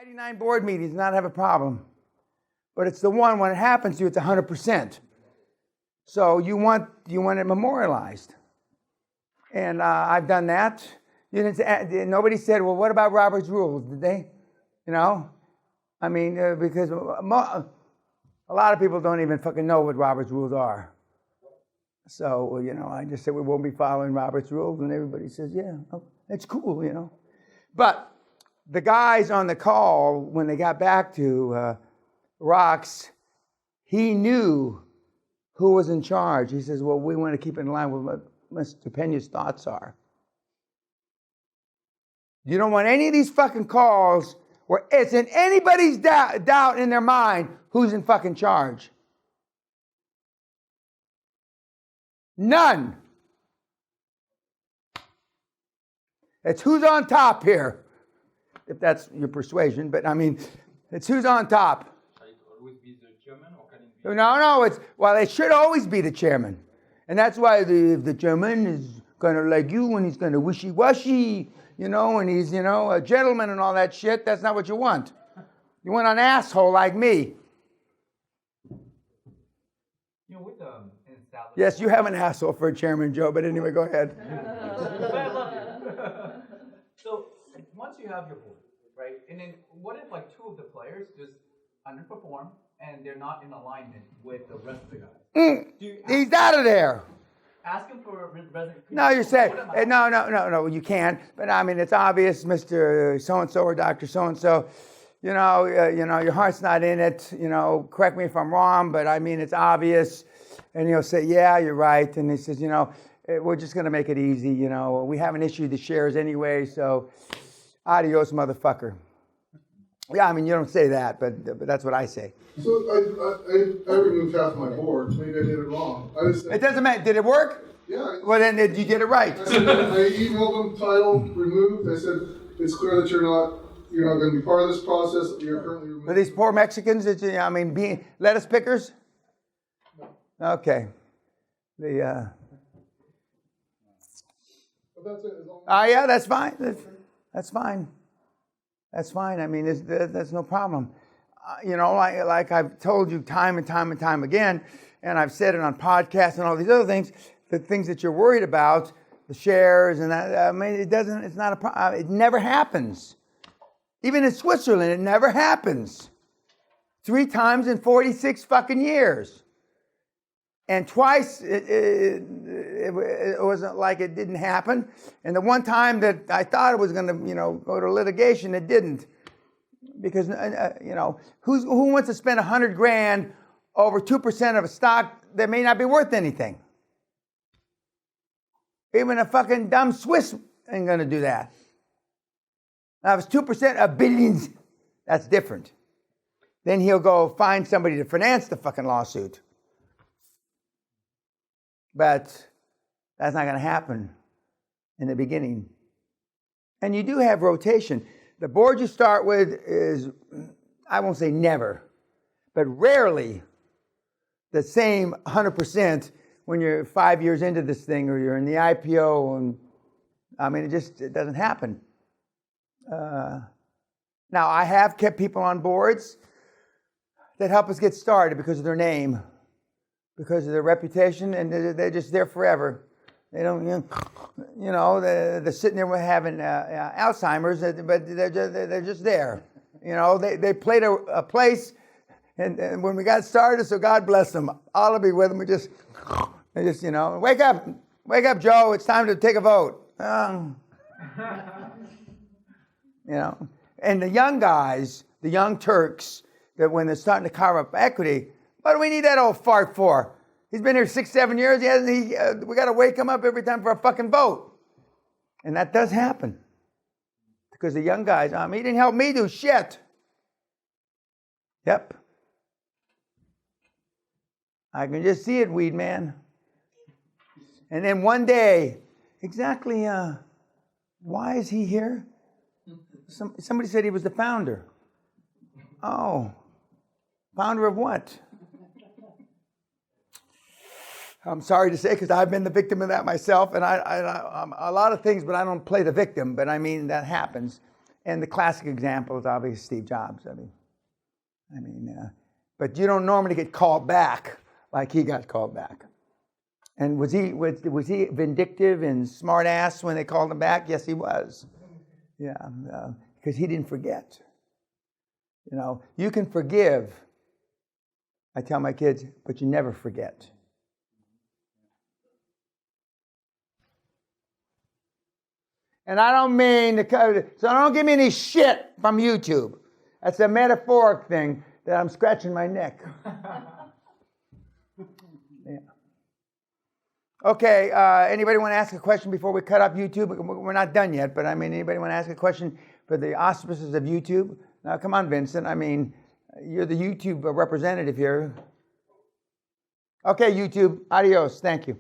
99 board meetings, not have a problem. But it's the one, when it happens to you, it's 100%. So you want it memorialized. And I've done that. Nobody said, well, what about Robert's rules? Did they? You know? I mean, because a lot of people don't even fucking know what Robert's rules are. So, you know, I just said we won't be following Robert's rules, and everybody says, yeah, oh, it's cool, you know. But the guys on the call, when they got back to Rocks, he knew who was in charge. He says, well, we want to keep in line with what Mr. Peña's thoughts are. You don't want any of these fucking calls where it's in anybody's doubt in their mind who's in fucking charge. None. It's who's on top here, if that's your persuasion. But I mean, it's who's on top. Shall it always be the chairman, or can it be? No. It should always be the chairman, and that's why the chairman is kind of like you, and he's kind of wishy-washy, you know, and he's, you know, a gentleman and all that shit. That's not what you want. You want an asshole like me. You know, with an established. Yes, you have an asshole for a chairman, Joe. But anyway, go ahead. I love you. So once you have your board, right? And then what if like two of the players just underperform and they're not in alignment with the rest of the guys? He's out of there. Ask him for resignation. No, you say no. You can't. But I mean, it's obvious, Mr. So-and-so or Dr. So-and-so. You know, your heart's not in it. You know, correct me if I'm wrong, but I mean, it's obvious. And he'll say, yeah, you're right. And he says, you know, we're just going to make it easy. You know, we haven't issued the shares anyway, so adios, motherfucker. Yeah, I mean, you don't say that, but that's what I say. So I removed half my board. Maybe I did it wrong. I just said, It doesn't matter. Did it work? Yeah. Well, then you did it right. I emailed them, title removed. I said, it's clear that you're not going to be part of this process. You're currently removed. For these poor Mexicans, being lettuce pickers? Okay. But that's it. Yeah, that's fine. That's fine. That's fine. I mean, that's no problem. You know, like I've told you time and time again, and I've said it on podcasts and all these other things, the things that you're worried about, the shares and that, I mean, it's not a problem. It never happens. Even in Switzerland, it never happens. 3 times in 46 fucking years. And twice, it wasn't like it didn't happen. And the one time that I thought it was going to, go to litigation, it didn't. Because, who wants to spend $100,000 over 2% of a stock that may not be worth anything? Even a fucking dumb Swiss ain't going to do that. Now, if it's 2% of billions, that's different. Then he'll go find somebody to finance the fucking lawsuit. But that's not going to happen in the beginning. And you do have rotation. The board you start with is, I won't say never, but rarely the same 100% when you're 5 years into this thing or you're in the IPO. And I mean, it doesn't happen. Now, I have kept people on boards that help us get started because of their name, because of their reputation, and they're just there forever. They don't, they're sitting there having Alzheimer's, but they're just there. You know, they played a place, and when we got started, so God bless them. I'll be with them. They just, wake up, Joe. It's time to take a vote. And the young guys, the young Turks, that when they're starting to carve up equity, what do we need that old fart for? He's been here 6-7 years. We got to wake him up every time for a fucking vote. And that does happen. Because the young guys, he didn't help me do shit. Yep. I can just see it, weed man. And then one day, exactly, why is he here? Somebody said he was the founder. Oh, founder of what? I'm sorry to say, because I've been the victim of that myself, and I'm a lot of things, but I don't play the victim. But I mean, that happens. And the classic example is obviously Steve Jobs. But you don't normally get called back like he got called back. And was he vindictive and smart ass when they called him back? Yes, he was. Yeah, because he didn't forget. You know, you can forgive, I tell my kids, but you never forget. And I don't mean so don't give me any shit from YouTube. That's a metaphoric thing that I'm scratching my neck. Yeah. Okay, anybody want to ask a question before we cut off YouTube? We're not done yet, but I mean, anybody want to ask a question for the auspices of YouTube? Now, come on, Vincent. I mean, you're the YouTube representative here. Okay, YouTube, adios. Thank you.